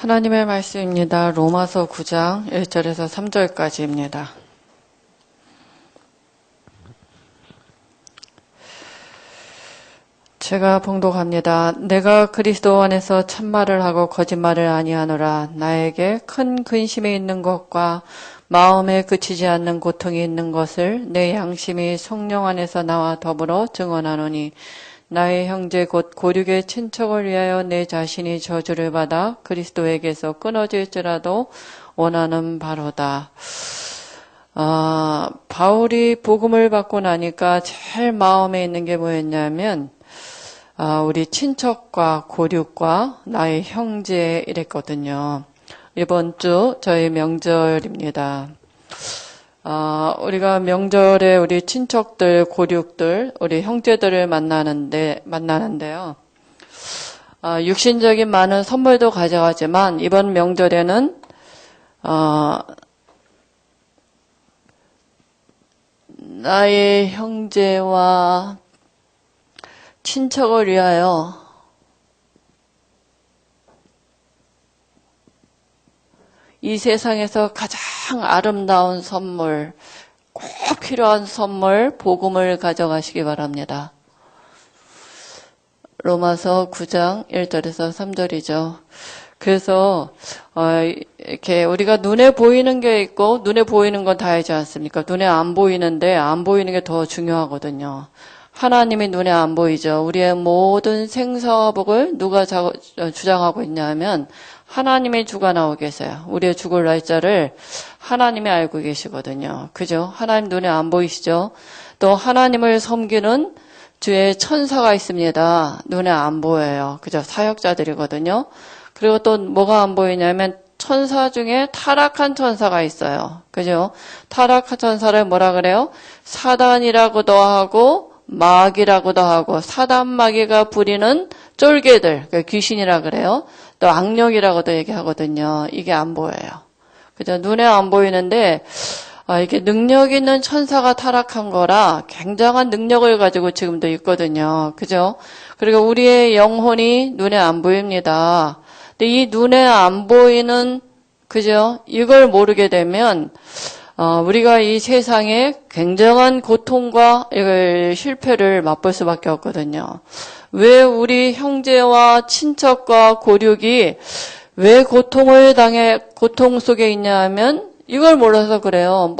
하나님의 말씀입니다. 로마서 9장 1절에서 3절까지입니다. 제가 봉독합니다. 내가 그리스도 안에서 참말을 하고 거짓말을 아니하노라. 나에게 큰 근심이 있는 것과 마음에 그치지 않는 고통이 있는 것을 내 양심이 성령 안에서 나와 더불어 증언하노니 나의 형제 곧 고륙의 친척을 위하여 내 자신이 저주를 받아 그리스도에게서 끊어질지라도 원하는 바로다. 바울이 복음을 받고 나니까 제일 마음에 있는 게 뭐였냐면 우리 친척과 고륙과 나의 형제 이랬거든요. 이번 주 저희 명절입니다. 우리가 명절에 우리 친척들, 고륙들, 우리 형제들을 만나는데요. 육신적인 많은 선물도 가져가지만 이번 명절에는 나의 형제와 친척을 위하여 이 세상에서 가장 아름다운 선물, 꼭 필요한 선물, 복음을 가져가시기 바랍니다. 로마서 9장 1절에서 3절이죠. 그래서 이렇게 우리가 눈에 보이는 게 있고 눈에 보이는 건 다이지 않습니까? 눈에 안 보이는데 안 보이는 게 더 중요하거든요. 하나님이 눈에 안 보이죠. 우리의 모든 생사와 복을 누가 주장하고 있냐면 하나님의 주관하고 계세요. 우리의 죽을 날짜를 하나님이 알고 계시거든요. 그죠? 하나님 눈에 안 보이시죠? 또 하나님을 섬기는 주의 천사가 있습니다. 눈에 안 보여요. 그죠? 사역자들이거든요. 그리고 또 뭐가 안 보이냐면 천사 중에 타락한 천사가 있어요. 그죠? 타락한 천사를 뭐라 그래요? 사단이라고도 하고 마귀라고도 하고 사단 마귀가 부리는 쫄개들, 귀신이라 그래요. 또 악령이라고도 얘기하거든요. 이게 안 보여요. 그죠? 눈에 안 보이는데 이게 능력 있는 천사가 타락한 거라 굉장한 능력을 가지고 지금도 있거든요. 그죠? 그리고 우리의 영혼이 눈에 안 보입니다. 근데 이 눈에 안 보이는, 그죠? 이걸 모르게 되면 우리가 이 세상에 굉장한 고통과 이걸 실패를 맛볼 수밖에 없거든요. 왜 우리 형제와 친척과 고륙이 왜 고통 속에 있냐 하면 이걸 몰라서 그래요.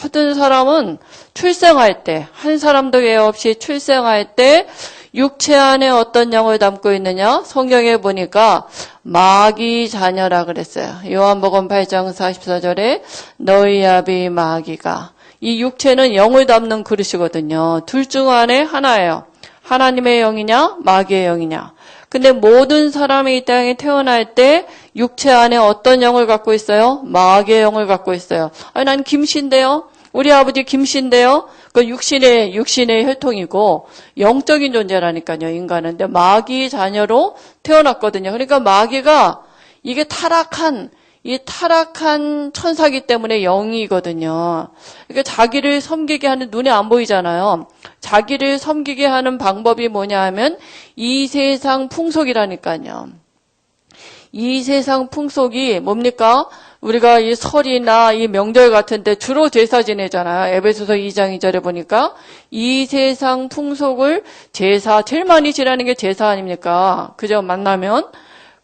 모든 사람은 출생할 때, 한 사람도 예외 없이 출생할 때 육체 안에 어떤 영을 담고 있느냐? 성경에 보니까 마귀 자녀라 그랬어요. 요한복음 8장 44절에 너희 아비 마귀가. 이 육체는 영을 담는 그릇이거든요. 둘 중 안에 하나예요. 하나님의 영이냐 마귀의 영이냐. 근데 모든 사람이 이 땅에 태어날 때 육체 안에 어떤 영을 갖고 있어요? 마귀의 영을 갖고 있어요. 난 김씨인데요. 우리 아버지 김씨인데요. 그 육신의 혈통이고 영적인 존재라니까요. 인간은. 근데 마귀 자녀로 태어났거든요. 그러니까 마귀가 이게 타락한 천사기 때문에 영이거든요. 그러니까 자기를 섬기게 하는, 눈에 안 보이잖아요. 자기를 섬기게 하는 방법이 뭐냐 하면 이 세상 풍속이라니까요. 이 세상 풍속이 뭡니까? 우리가 이 설이나 이 명절 같은 데 주로 제사 지내잖아요. 에베소서 2장 2절에 보니까 이 세상 풍속을 제사, 제일 많이 지내는 게 제사 아닙니까? 그죠? 만나면.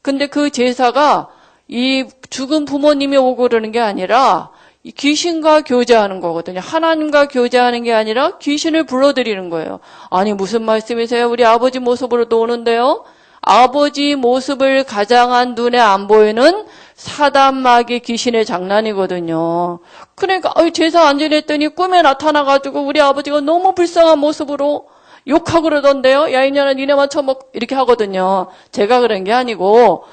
근데 그 제사가 이 죽은 부모님이 오고 그러는 게 아니라 이 귀신과 교제하는 거거든요. 하나님과 교제하는 게 아니라 귀신을 불러들이는 거예요. 아니 무슨 말씀이세요? 우리 아버지 모습으로도 오는데요. 아버지 모습을 가장한 눈에 안 보이는 사단 마귀 귀신의 장난이거든요. 그러니까 제사 안 지냈더니 꿈에 나타나가지고 우리 아버지가 너무 불쌍한 모습으로 욕하고 그러던데요. 야 이년아 니네만 처먹 이렇게 하거든요. 제가 그런 게 아니고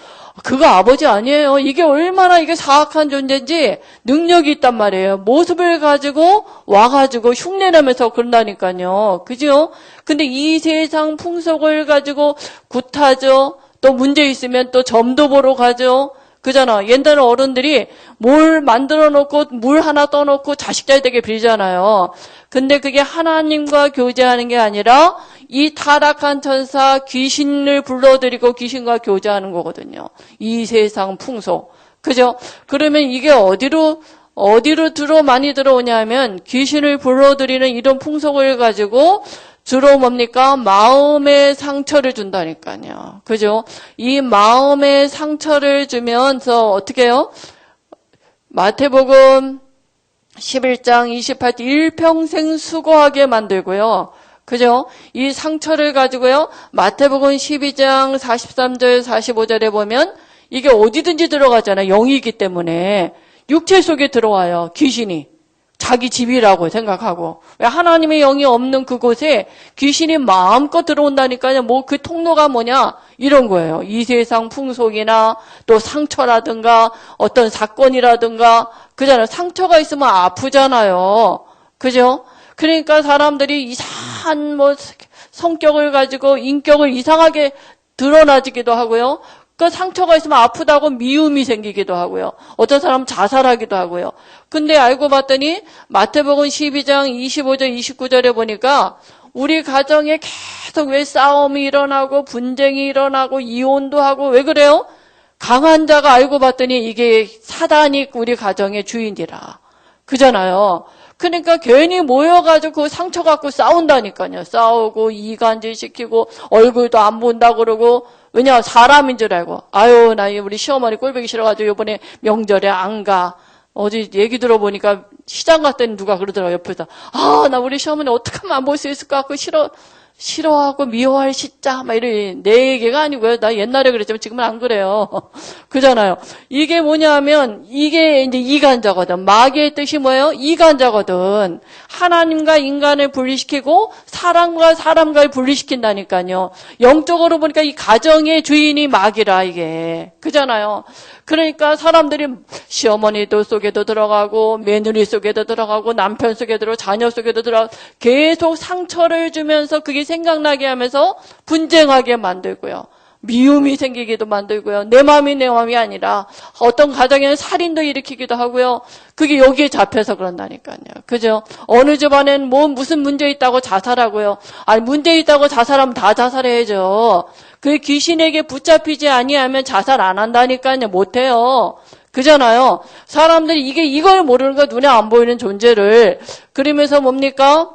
그거 아버지 아니에요. 이게 얼마나 이게 사악한 존재인지 능력이 있단 말이에요. 모습을 가지고 와가지고 흉내내면서 그런다니까요. 그죠? 근데 이 세상 풍속을 가지고 굿하죠. 또 문제 있으면 또 점도 보러 가죠. 그잖아. 옛날에 어른들이 뭘 만들어 놓고 물 하나 떠놓고 자식 잘 되게 빌잖아요. 근데 그게 하나님과 교제하는 게 아니라 이 타락한 천사 귀신을 불러들이고 귀신과 교제하는 거거든요. 이 세상 풍속. 그죠? 그러면 이게 어디로 많이 들어오냐면 귀신을 불러들이는 이런 풍속을 가지고 주로 뭡니까? 마음의 상처를 준다니까요. 그죠? 이 마음의 상처를 주면서 어떻게 해요? 마태복음 11장 28절 일평생 수고하게 만들고요. 그죠? 이 상처를 가지고요. 마태복음 12장 43절 45절에 보면 이게 어디든지 들어가잖아요. 영이기 때문에. 육체 속에 들어와요. 귀신이. 자기 집이라고 생각하고. 왜 하나님의 영이 없는 그곳에 귀신이 마음껏 들어온다니까요. 뭐 그 통로가 뭐냐? 이런 거예요. 이 세상 풍속이나 또 상처라든가 어떤 사건이라든가 그잖아요. 상처가 있으면 아프잖아요. 그죠? 그러니까 사람들이 이상한 뭐 성격을 가지고 인격을 이상하게 드러나지기도 하고요. 그 상처가 있으면 아프다고 미움이 생기기도 하고요. 어떤 사람은 자살하기도 하고요. 근데 알고 봤더니 마태복음 12장 25절 29절에 보니까 우리 가정에 계속 왜 싸움이 일어나고 분쟁이 일어나고 이혼도 하고 왜 그래요? 강한 자가 알고 봤더니 이게 사단이 우리 가정의 주인이라. 그잖아요. 그러니까 괜히 모여가지고 그 상처 갖고 싸운다니까요. 싸우고 이간질 시키고 얼굴도 안 본다 그러고 왜냐 사람인 줄 알고 아유 나 우리 시어머니 꼴보기 싫어가지고 이번에 명절에 안 가. 어제 얘기 들어보니까 시장 갔더니 누가 그러더라고요. 옆에서 나 우리 시어머니 어떻게 하면 안 볼 수 있을 것 같고 싫어하고 미워할 시자 막 이래. 내 얘기가 아니고요. 나 옛날에 그랬지만 지금은 안 그래요. 그잖아요. 이게 뭐냐면 이게 이제 이간자거든. 마귀의 뜻이 뭐예요? 이간자거든. 하나님과 인간을 분리시키고 사람과 사람과를 분리시킨다니까요. 영적으로 보니까 이 가정의 주인이 마귀라 이게. 그잖아요. 그러니까 사람들이 시어머니도 속에도 들어가고 며느리 속에도 들어가고 남편 속에 들어가고 자녀 속에도 들어가고 계속 상처를 주면서 그게 생각나게 하면서 분쟁하게 만들고요. 미움이 생기기도 만들고요. 내 마음이 아니라 어떤 가정에는 살인도 일으키기도 하고요. 그게 여기에 잡혀서 그런다니까요. 그죠? 어느 집안에는 뭐 무슨 문제 있다고 자살하고요. 아니 문제 있다고 자살하면 다 자살해야죠. 그 귀신에게 붙잡히지 아니하면 자살 안 한다니까요. 못해요. 그잖아요. 사람들이 이걸 모르는 거 눈에 안 보이는 존재를. 그러면서 뭡니까?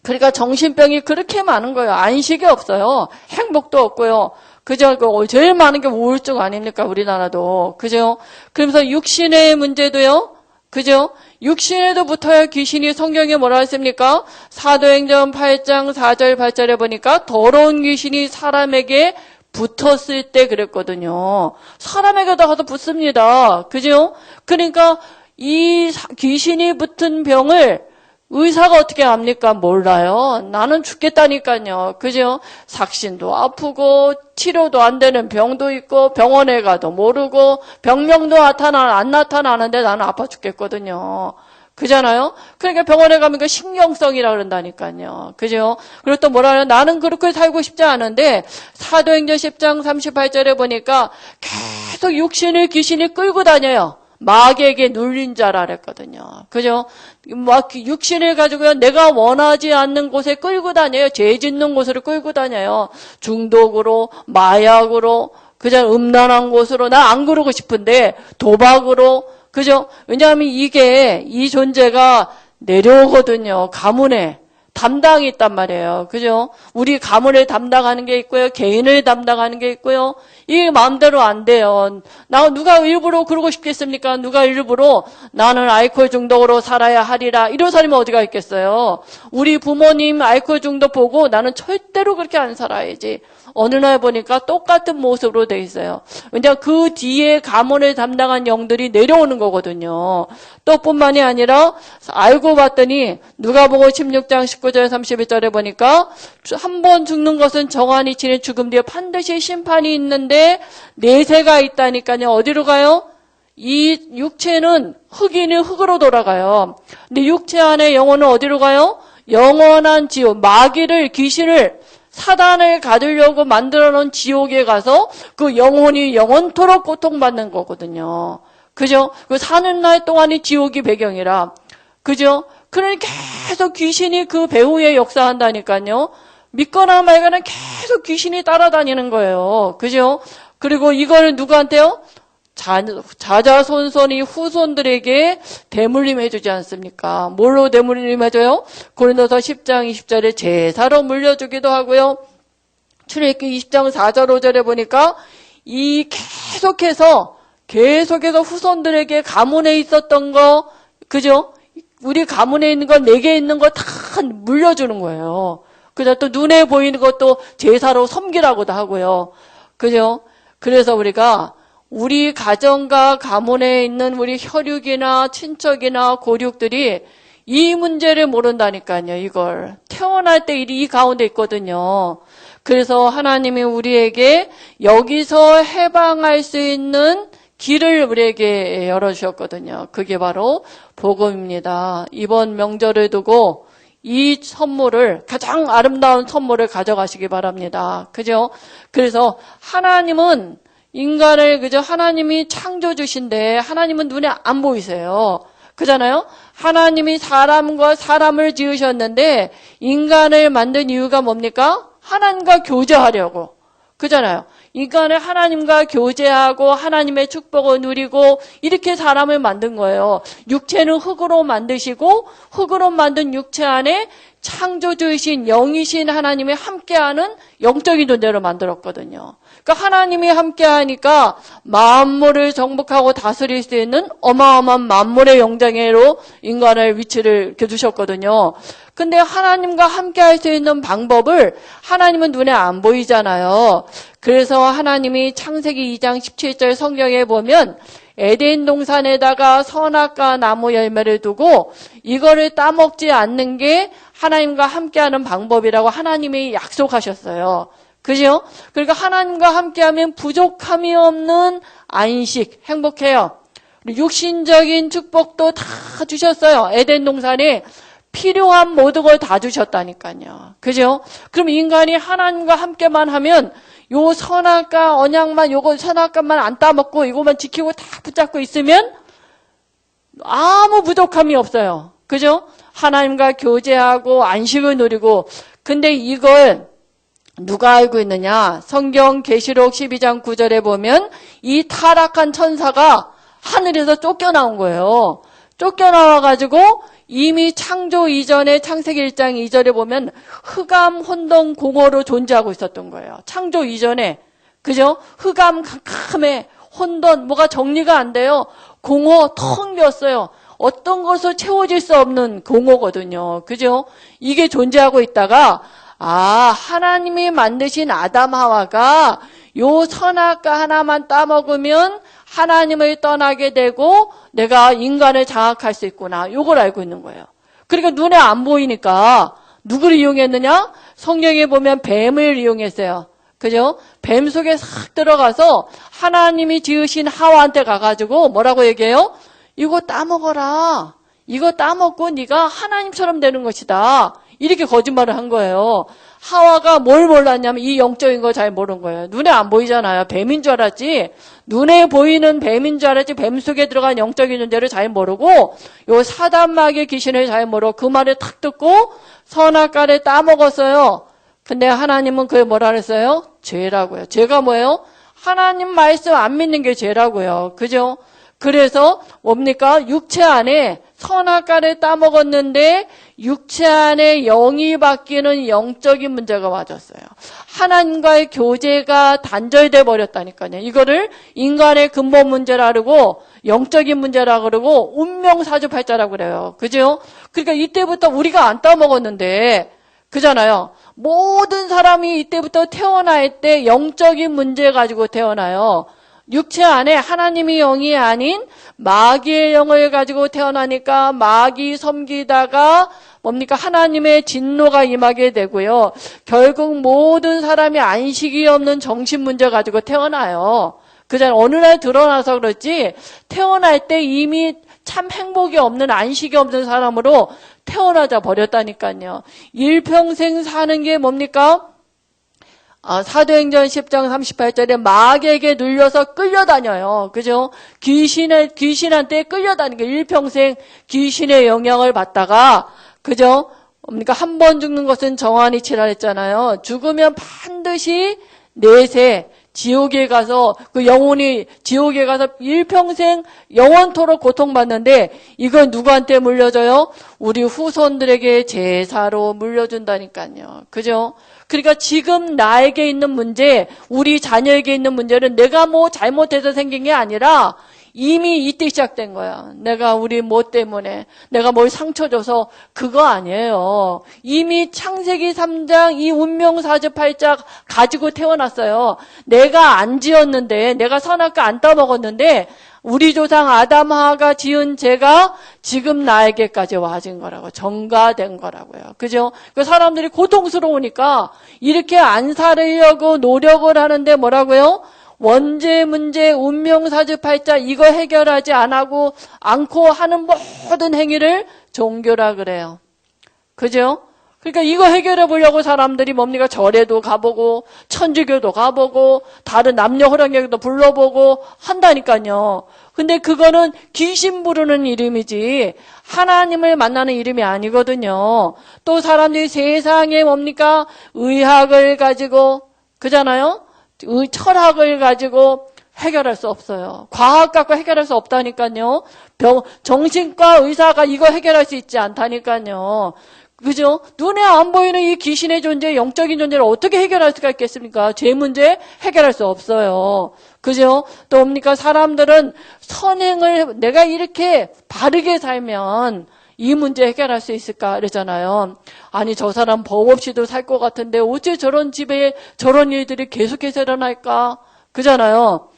그러니까 정신병이 그렇게 많은 거예요. 안식이 없어요. 행복도 없고요. 그죠? 제일 많은 게 우울증 아닙니까? 우리나라도. 그죠? 그러면서 육신의 문제도요. 그죠? 육신에도 붙어야 귀신이 성경에 뭐라 했습니까? 사도행전 8장 4절 8절에 보니까 더러운 귀신이 사람에게 붙었을 때 그랬거든요. 사람에게도 가서 붙습니다. 그죠? 그러니까 이 귀신이 붙은 병을 의사가 어떻게 압니까? 몰라요. 나는 죽겠다니까요. 그죠? 삭신도 아프고 치료도 안 되는 병도 있고 병원에 가도 모르고 병명도 안 나타나는데 나는 아파 죽겠거든요. 그잖아요? 그러니까 병원에 가면 그 신경성이라 그런다니까요. 그죠? 그리고 또 뭐라 하냐? 나는 그렇게 살고 싶지 않은데 사도행전 10장 38절에 보니까 계속 육신을 귀신이 끌고 다녀요. 마귀에게 눌린 자라 그랬거든요. 그죠? 막 육신을 가지고요. 내가 원하지 않는 곳에 끌고 다녀요. 죄 짓는 곳으로 끌고 다녀요. 중독으로, 마약으로, 그냥 음란한 곳으로. 나 안 그러고 싶은데 도박으로. 그죠? 왜냐하면 이 존재가 내려오거든요. 가문에. 담당이 있단 말이에요. 그죠? 우리 가문을 담당하는 게 있고요. 개인을 담당하는 게 있고요. 이게 마음대로 안 돼요. 누가 일부러 그러고 싶겠습니까? 누가 일부러 나는 알코올 중독으로 살아야 하리라. 이런 사람이 어디가 있겠어요? 우리 부모님 알코올 중독 보고 나는 절대로 그렇게 안 살아야지. 어느 날 보니까 똑같은 모습으로 돼 있어요. 왜냐하면 그 뒤에 가문을 담당한 영들이 내려오는 거거든요. 또 뿐만이 아니라 알고 봤더니 누가복음 16장 19절 31절에 보니까 한 번 죽는 것은 정한 이치는 죽음 뒤에 반드시 심판이 있는데 내세가 있다니까요. 어디로 가요? 이 육체는 흙이는 흙으로 돌아가요. 근데 육체 안에 영혼은 어디로 가요? 영원한 지옥, 마귀를 귀신을 사단을 가두려고 만들어 놓은 지옥에 가서 그 영혼이 영원토록 고통받는 거거든요. 그죠? 그 사는 날 동안이 지옥이 배경이라. 그죠? 그러니까 계속 귀신이 그 배후에 역사한다니까요. 믿거나 말거나 계속 귀신이 따라다니는 거예요. 그죠? 그리고 이걸 누구한테요? 자자손손이 후손들에게 대물림 해주지 않습니까? 뭘로 대물림 해줘요? 고린도서 10장 20절에 제사로 물려주기도 하고요. 출애굽기 20장 4절 5절에 보니까 이 계속해서 후손들에게 가문에 있었던 거, 그죠? 우리 가문에 있는 거, 내게 있는 거 다 물려주는 거예요. 그죠? 또 눈에 보이는 것도 제사로 섬기라고도 하고요. 그죠? 그래서 우리가 우리 가정과 가문에 있는 우리 혈육이나 친척이나 고륙들이 이 문제를 모른다니까요. 이걸 태어날 때 이 가운데 있거든요. 그래서 하나님이 우리에게 여기서 해방할 수 있는 길을 우리에게 열어주셨거든요. 그게 바로 복음입니다. 이번 명절을 두고 이 선물을, 가장 아름다운 선물을 가져가시기 바랍니다. 그죠? 그래서 하나님은 인간을, 그죠? 하나님이 창조주신데 하나님은 눈에 안 보이세요. 그잖아요? 하나님이 사람과 사람을 지으셨는데 인간을 만든 이유가 뭡니까? 하나님과 교제하려고. 그잖아요. 인간을 하나님과 교제하고 하나님의 축복을 누리고 이렇게 사람을 만든 거예요. 육체는 흙으로 만드시고 흙으로 만든 육체 안에 창조주이신 영이신 하나님이 함께하는 영적인 존재로 만들었거든요. 그러니까 하나님이 함께하니까 만물을 정복하고 다스릴 수 있는 어마어마한 만물의 영장애로 인간을 위치를 이렇게 두셨거든요. 근데 하나님과 함께할 수 있는 방법을 하나님은 눈에 안 보이잖아요. 그래서 하나님이 창세기 2장 17절 성경에 보면 에덴 동산에다가 선악과 나무 열매를 두고 이거를 따먹지 않는 게 하나님과 함께하는 방법이라고 하나님이 약속하셨어요. 그죠? 그러니까 하나님과 함께하면 부족함이 없는 안식, 행복해요. 육신적인 축복도 다 주셨어요. 에덴 동산에 필요한 모든 걸 다 주셨다니까요. 그죠? 그럼 인간이 하나님과 함께만 하면 요 선악과 언약만, 요거 선악과만 안 따먹고 이거만 지키고 다 붙잡고 있으면 아무 부족함이 없어요. 그죠? 하나님과 교제하고 안식을 누리고. 근데 이걸 누가 알고 있느냐? 성경 계시록 12장 9절에 보면 이 타락한 천사가 하늘에서 쫓겨나온 거예요. 쫓겨나와가지고 이미 창조 이전에 창세기 1장 2절에 보면 흑암, 혼돈, 공허로 존재하고 있었던 거예요. 창조 이전에. 그죠? 흑암, 캄캄해, 혼돈, 뭐가 정리가 안 돼요. 공허, 텅 비었어요. 어떤 것을 채워질 수 없는 공허거든요. 그죠? 이게 존재하고 있다가 하나님이 만드신 아담 하와가 요 선악과 하나만 따먹으면 하나님을 떠나게 되고 내가 인간을 장악할 수 있구나. 요걸 알고 있는 거예요. 그러니까 눈에 안 보이니까 누구를 이용했느냐? 성경에 보면 뱀을 이용했어요. 그죠? 뱀 속에 싹 들어가서 하나님이 지으신 하와한테 가가지고 뭐라고 얘기해요? 이거 따먹어라. 이거 따먹고 네가 하나님처럼 되는 것이다. 이렇게 거짓말을 한 거예요. 하와가 뭘 몰랐냐면 이 영적인 거 잘 모르는 거예요. 눈에 안 보이잖아요. 뱀인 줄 알았지. 눈에 보이는 뱀인 줄 알았지. 뱀 속에 들어간 영적인 존재를 잘 모르고 요 사단마귀의 귀신을 잘 모르고 그 말을 탁 듣고 선악과를 따먹었어요. 근데 하나님은 그게 뭐라 그랬어요? 죄라고요. 죄가 뭐예요? 하나님 말씀 안 믿는 게 죄라고요. 그죠? 그래서 뭡니까? 육체 안에 선악과를 따먹었는데 육체 안에 영이 바뀌는 영적인 문제가 맞았어요. 하나님과의 교제가 단절돼 버렸다니까요. 이거를 인간의 근본 문제라 그러고 영적인 문제라 그러고 운명사주팔자라고 그래요. 그죠? 그러니까 이때부터 우리가 안 따먹었는데 그잖아요. 모든 사람이 이때부터 태어날 때 영적인 문제 가지고 태어나요. 육체 안에 하나님의 영이 아닌 마귀의 영을 가지고 태어나니까 마귀 섬기다가 뭡니까? 하나님의 진노가 임하게 되고요. 결국 모든 사람이 안식이 없는 정신 문제 가지고 태어나요. 그전 어느 날 드러나서 그렇지 태어날 때 이미 참 행복이 없는 안식이 없는 사람으로 태어나자 버렸다니까요. 일평생 사는 게 뭡니까? 사도행전 10장 38절에 마귀에게 눌려서 끌려다녀요. 그죠? 귀신한테 끌려다니는 게 일평생 귀신의 영향을 받다가, 그죠? 그러니까 한 번 죽는 것은 정한이 치라했잖아요. 죽으면 반드시 내세 지옥에 가서 그 영혼이 지옥에 가서 일평생 영원토록 고통받는데 이건 누구한테 물려줘요? 우리 후손들에게 제사로 물려준다니까요. 그죠? 그러니까 지금 나에게 있는 문제, 우리 자녀에게 있는 문제는 내가 뭐 잘못해서 생긴 게 아니라 이미 이때 시작된 거야. 내가 우리 뭐 때문에 내가 뭘 상처 줘서 그거 아니에요. 이미 창세기 3장 이 운명사주팔자 가지고 태어났어요. 내가 안 지었는데, 내가 선악과 안 따먹었는데 우리 조상 아담 하와가 지은 죄가 지금 나에게까지 와진 거라고, 전가된 거라고요. 그죠? 그 사람들이 고통스러우니까 이렇게 안 살으려고 노력을 하는데 뭐라고요? 원죄 문제, 운명사주팔자 이거 해결하지 않고 하는 모든 행위를 종교라 그래요. 그죠? 그러니까 이거 해결해 보려고 사람들이 뭡니까? 절에도 가보고 천주교도 가보고 다른 남녀 호랑이도 불러보고 한다니까요. 근데 그거는 귀신 부르는 이름이지 하나님을 만나는 이름이 아니거든요. 또 사람들이 세상에 뭡니까? 의학을 가지고, 그잖아요? 철학을 가지고 해결할 수 없어요. 과학 갖고 해결할 수 없다니까요. 정신과 의사가 이거 해결할 수 있지 않다니까요. 그죠? 눈에 안 보이는 이 귀신의 존재, 영적인 존재를 어떻게 해결할 수가 있겠습니까? 죄 문제 해결할 수 없어요. 그죠? 또 뭡니까? 사람들은 선행을 내가 이렇게 바르게 살면 이 문제 해결할 수 있을까? 그러잖아요. 아니, 저 사람 법 없이도 살 것 같은데 어째 저런 집에 저런 일들이 계속해서 일어날까? 그잖아요.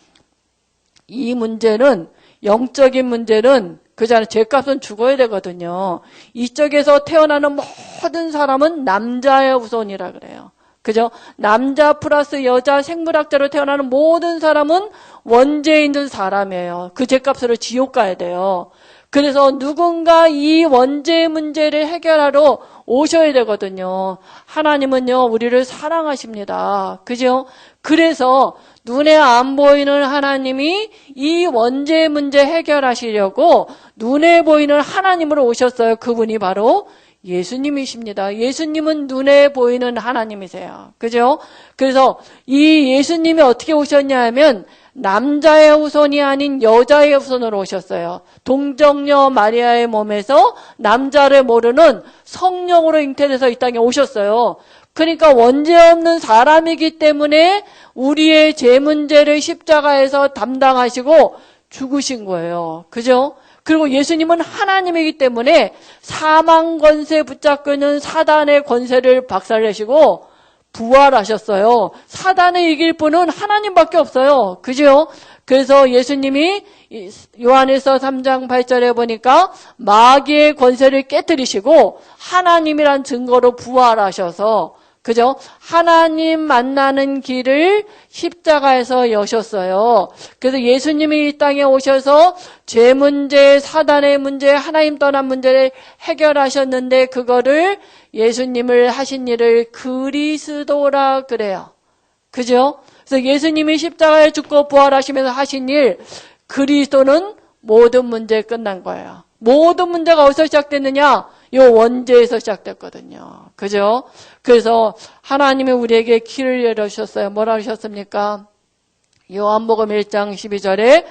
이 문제는, 영적인 문제는, 그잖아요. 죄값은 죽어야 되거든요. 이쪽에서 태어나는 모든 사람은 남자의 후손이라 그래요. 그죠? 남자 플러스 여자 생물학자로 태어나는 모든 사람은 원죄 있는 사람이에요. 그 죄값으로 지옥 가야 돼요. 그래서 누군가 이 원죄 문제를 해결하러 오셔야 되거든요. 하나님은요, 우리를 사랑하십니다. 그죠? 그래서 눈에 안 보이는 하나님이 이 원죄 문제 해결하시려고 눈에 보이는 하나님으로 오셨어요. 그분이 바로 예수님이십니다. 예수님은 눈에 보이는 하나님이세요. 그죠? 그래서 이 예수님이 어떻게 오셨냐 하면 남자의 후손이 아닌 여자의 후손으로 오셨어요. 동정녀 마리아의 몸에서 남자를 모르는 성령으로 잉태돼서 이 땅에 오셨어요. 그러니까 원죄 없는 사람이기 때문에 우리의 죄 문제를 십자가에서 담당하시고 죽으신 거예요. 그죠? 그리고 예수님은 하나님이기 때문에 사망 권세 붙잡고 있는 사단의 권세를 박살내시고 부활하셨어요. 사단을 이길 분은 하나님밖에 없어요. 그죠? 그래서 예수님이 요한일서 3장 8절에 보니까 마귀의 권세를 깨뜨리시고 하나님이란 증거로 부활하셔서, 그죠? 하나님 만나는 길을 십자가에서 여셨어요. 그래서 예수님이 이 땅에 오셔서 죄 문제, 사단의 문제, 하나님 떠난 문제를 해결하셨는데 그거를 예수님을 하신 일을 그리스도라 그래요. 그죠? 그래서 예수님이 십자가에 죽고 부활하시면서 하신 일, 그리스도는 모든 문제 끝난 거예요. 모든 문제가 어디서 시작됐느냐? 요 원죄에서 시작됐거든요. 그죠? 그래서 하나님이 우리에게 길을 열어주셨어요. 뭐라 하셨습니까? 요한복음 1장 12절에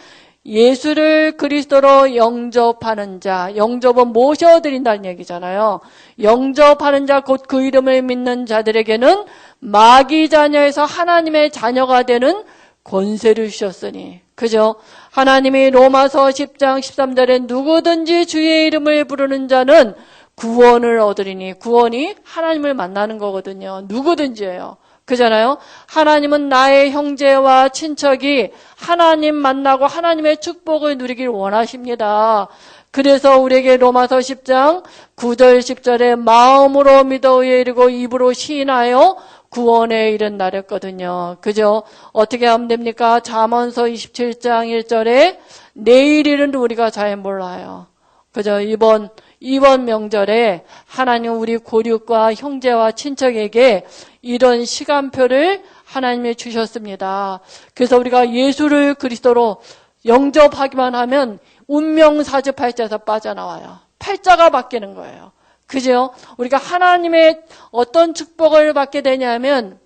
예수를 그리스도로 영접하는 자, 영접은 모셔드린다는 얘기잖아요. 영접하는 자, 곧 그 이름을 믿는 자들에게는 마귀 자녀에서 하나님의 자녀가 되는 권세를 주셨으니, 그죠? 하나님이 로마서 10장 13절에 누구든지 주의 이름을 부르는 자는 구원을 얻으리니, 구원이 하나님을 만나는 거거든요. 누구든지예요. 그잖아요. 하나님은 나의 형제와 친척이 하나님 만나고 하나님의 축복을 누리길 원하십니다. 그래서 우리에게 로마서 10장 9절 10절에 마음으로 믿어 의에 이르고 입으로 시인하여 구원에 이른 날이었거든요. 그죠? 어떻게 하면 됩니까? 잠언서 27장 1절에 내일 일은 우리가 잘 몰라요. 그죠? 이번 이번 명절에 하나님 우리 고륙과 형제와 친척에게 이런 시간표를 하나님이 주셨습니다. 그래서 우리가 예수를 그리스도로 영접하기만 하면 운명사주팔자에서 빠져나와요. 팔자가 바뀌는 거예요. 그죠? 우리가 하나님의 어떤 축복을 받게 되냐면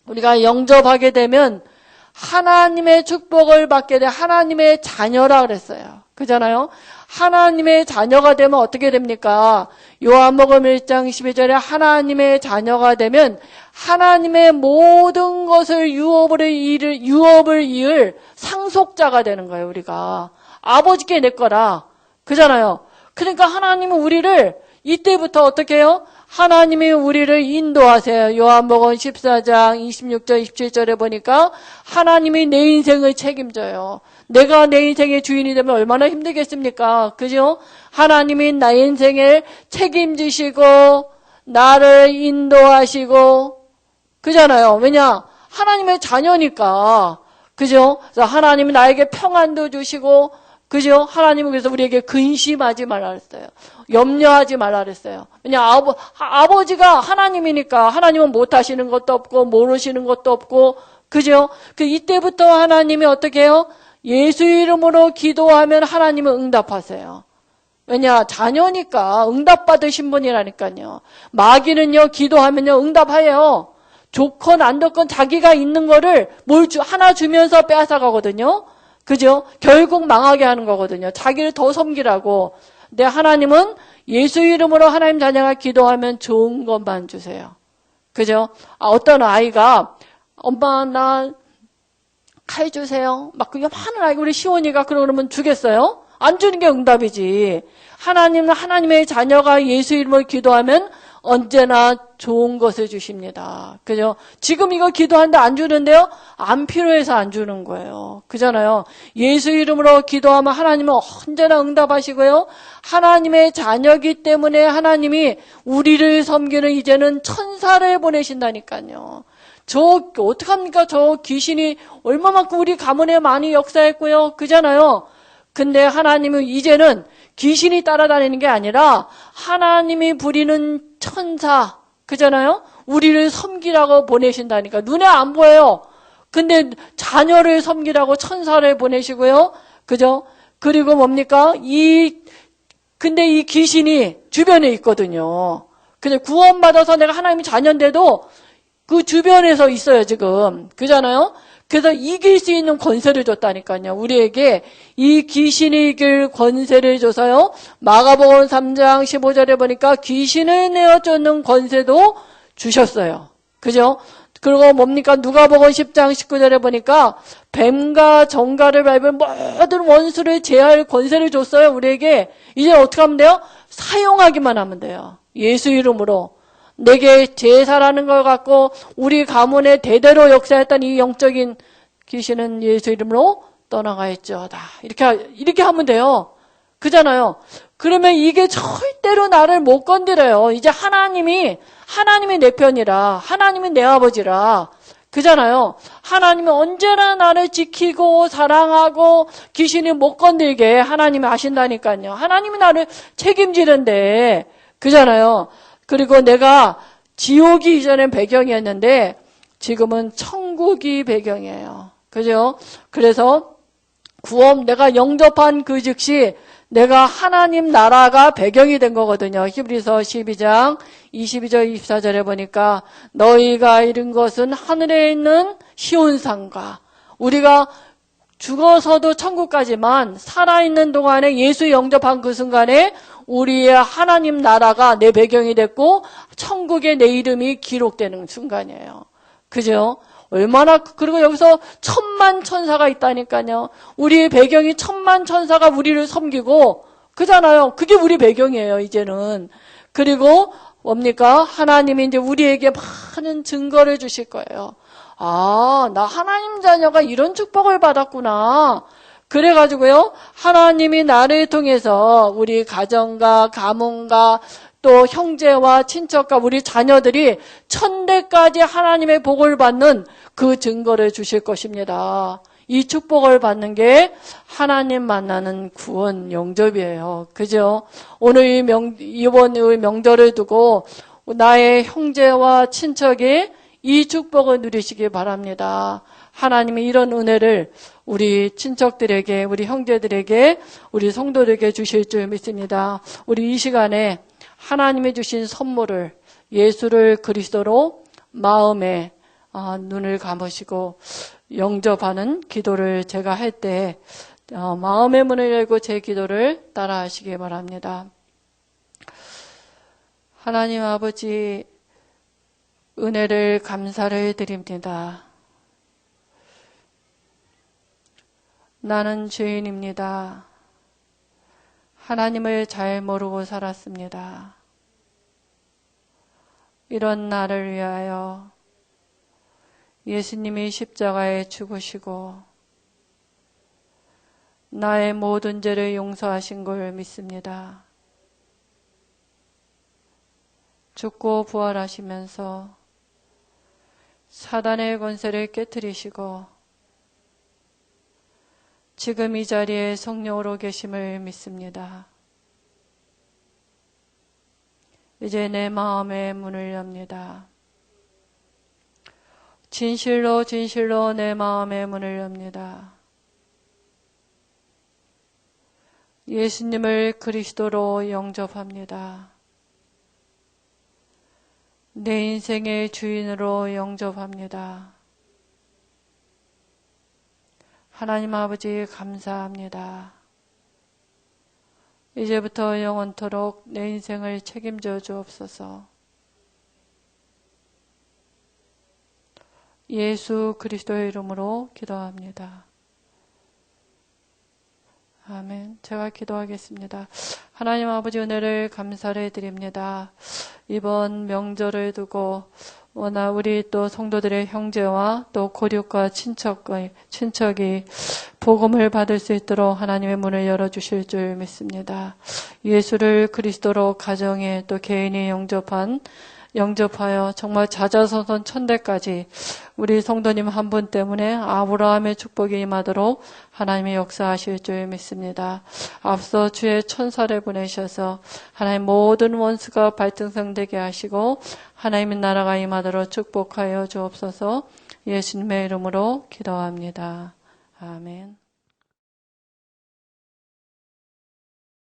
우리가 영접하게 되면 하나님의 축복을 받게 돼 하나님의 자녀라 그랬어요. 그잖아요. 하나님의 자녀가 되면 어떻게 됩니까? 요한복음 1장 12절에 하나님의 자녀가 되면 하나님의 모든 것을 유업을 이을 상속자가 되는 거예요. 우리가 아버지께 내 거라. 그잖아요. 그러니까 하나님은 우리를 이때부터 어떻게 해요? 하나님이 우리를 인도하세요. 요한복음 14장 26절 27절에 보니까 하나님이 내 인생을 책임져요. 내가 내 인생의 주인이 되면 얼마나 힘들겠습니까? 그죠? 하나님이 나의 인생을 책임지시고 나를 인도하시고 그잖아요. 왜냐? 하나님의 자녀니까. 그죠? 그래서 하나님이 나에게 평안도 주시고 그죠? 하나님은 그래서 우리에게 근심하지 말라 그랬어요. 염려하지 말라 그랬어요. 왜냐, 아버지가 하나님이니까 하나님은 못하시는 것도 없고 모르시는 것도 없고 그죠? 이때부터 하나님이 어떻게 해요? 예수 이름으로 기도하면 하나님은 응답하세요. 왜냐, 자녀니까 응답받으신 분이라니까요. 마귀는요, 기도하면요, 응답해요. 좋건 안 좋건 자기가 있는 거를 하나 주면서 빼앗아가거든요. 그죠? 결국 망하게 하는 거거든요. 자기를 더 섬기라고. 근데 하나님은 예수 이름으로 하나님 자녀가 기도하면 좋은 것만 주세요. 그죠? 어떤 아이가 엄마 나 칼 주세요. 막 그게 많은 아이가 우리 시온이가 그러면 주겠어요? 안 주는 게 응답이지. 하나님은 하나님의 자녀가 예수 이름으로 기도하면 언제나 좋은 것을 주십니다. 그죠? 지금 이거 기도하는데 안 주는데요? 안 필요해서 안 주는 거예요. 그잖아요. 예수 이름으로 기도하면 하나님은 언제나 응답하시고요. 하나님의 자녀이기 때문에 하나님이 우리를 섬기는 이제는 천사를 보내신다니까요. 어떡합니까? 저 귀신이 얼마만큼 우리 가문에 많이 역사했고요. 그잖아요. 근데 하나님은 이제는 귀신이 따라다니는 게 아니라 하나님이 부리는 천사, 그잖아요? 우리를 섬기라고 보내신다니까. 눈에 안 보여요. 근데 자녀를 섬기라고 천사를 보내시고요. 그죠? 그리고 뭡니까? 근데 이 귀신이 주변에 있거든요. 근데 구원받아서 내가 하나님의 자녀인데도 그 주변에서 있어요, 지금. 그잖아요? 그래서 이길 수 있는 권세를 줬다니까요. 우리에게 이 귀신이 이길 권세를 줘서요. 마가복음 3장 15절에 보니까 귀신을 내어 쫓는 권세도 주셨어요. 그죠? 그리고 뭡니까? 누가복음 10장 19절에 보니까 뱀과 정갈을 밟은 모든 원수를 제할 권세를 줬어요. 우리에게. 이제 어떻게 하면 돼요? 사용하기만 하면 돼요. 예수 이름으로. 내게 제사라는 걸 갖고 우리 가문에 대대로 역사했던 이 영적인 귀신은 예수 이름으로 떠나가있죠다. 이렇게 하면 돼요. 그잖아요. 그러면 이게 절대로 나를 못 건드려요. 이제 하나님이 내 편이라, 하나님이 내 아버지라. 그잖아요. 하나님은 언제나 나를 지키고 사랑하고 귀신이 못 건들게 하나님이 아신다니까요. 하나님이 나를 책임지는데, 그잖아요. 그리고 내가 지옥이 이전엔 배경이었는데 지금은 천국이 배경이에요. 그죠? 그래서 내가 영접한 그 즉시 내가 하나님 나라가 배경이 된 거거든요. 히브리서 12장 22절 24절에 보니까 너희가 이룬 것은 하늘에 있는 시온산과 우리가 죽어서도 천국까지만 살아있는 동안에 예수 영접한 그 순간에 우리의 하나님 나라가 내 배경이 됐고 천국에 내 이름이 기록되는 순간이에요. 그죠? 그리고 여기서 천만 천사가 있다니까요. 우리의 배경이 천만 천사가 우리를 섬기고 그잖아요. 그게 우리 배경이에요, 이제는. 그리고 뭡니까? 하나님이 이제 우리에게 많은 증거를 주실 거예요. 나 하나님 자녀가 이런 축복을 받았구나. 그래가지고요, 하나님이 나를 통해서 우리 가정과 가문과 또 형제와 친척과 우리 자녀들이 천대까지 하나님의 복을 받는 그 증거를 주실 것입니다. 이 축복을 받는 게 하나님 만나는 구원 영접이에요. 그죠? 오늘 이번 명절을 두고 나의 형제와 친척이 이 축복을 누리시기 바랍니다. 하나님이 이런 은혜를 우리 친척들에게, 우리 형제들에게, 우리 성도들에게 주실 줄 믿습니다. 우리 이 시간에 하나님이 주신 선물을 예수를 그리스도로 마음에 눈을 감으시고 영접하는 기도를 제가 할 때 마음의 문을 열고 제 기도를 따라 하시기 바랍니다. 하나님 아버지, 은혜를 감사를 드립니다. 나는 죄인입니다. 하나님을 잘 모르고 살았습니다. 이런 나를 위하여 예수님이 십자가에 죽으시고 나의 모든 죄를 용서하신 걸 믿습니다. 죽고 부활하시면서 사단의 권세를 깨뜨리시고 지금 이 자리에 성령으로 계심을 믿습니다. 이제 내 마음의 문을 엽니다. 진실로 진실로 내 마음의 문을 엽니다. 예수님을 그리스도로 영접합니다. 내 인생의 주인으로 영접합니다. 하나님 아버지 감사합니다. 이제부터 영원토록 내 인생을 책임져 주옵소서. 예수 그리스도의 이름으로 기도합니다. 아멘. 제가 기도하겠습니다. 하나님 아버지 은혜를 감사를 드립니다. 이번 명절을 두고 워낙 우리 또 성도들의 형제와 또 고륙과 친척이 복음을 받을 수 있도록 하나님의 문을 열어주실 줄 믿습니다. 예수를 그리스도로 가정에 또 개인이 영접하여 정말 자자손손 천대까지 우리 성도님 한 분 때문에 아브라함의 축복이 임하도록 하나님이 역사하실 줄 믿습니다. 앞서 주의 천사를 보내셔서 하나님 모든 원수가 발등상되게 하시고 하나님의 나라가 임하도록 축복하여 주옵소서. 예수님의 이름으로 기도합니다. 아멘.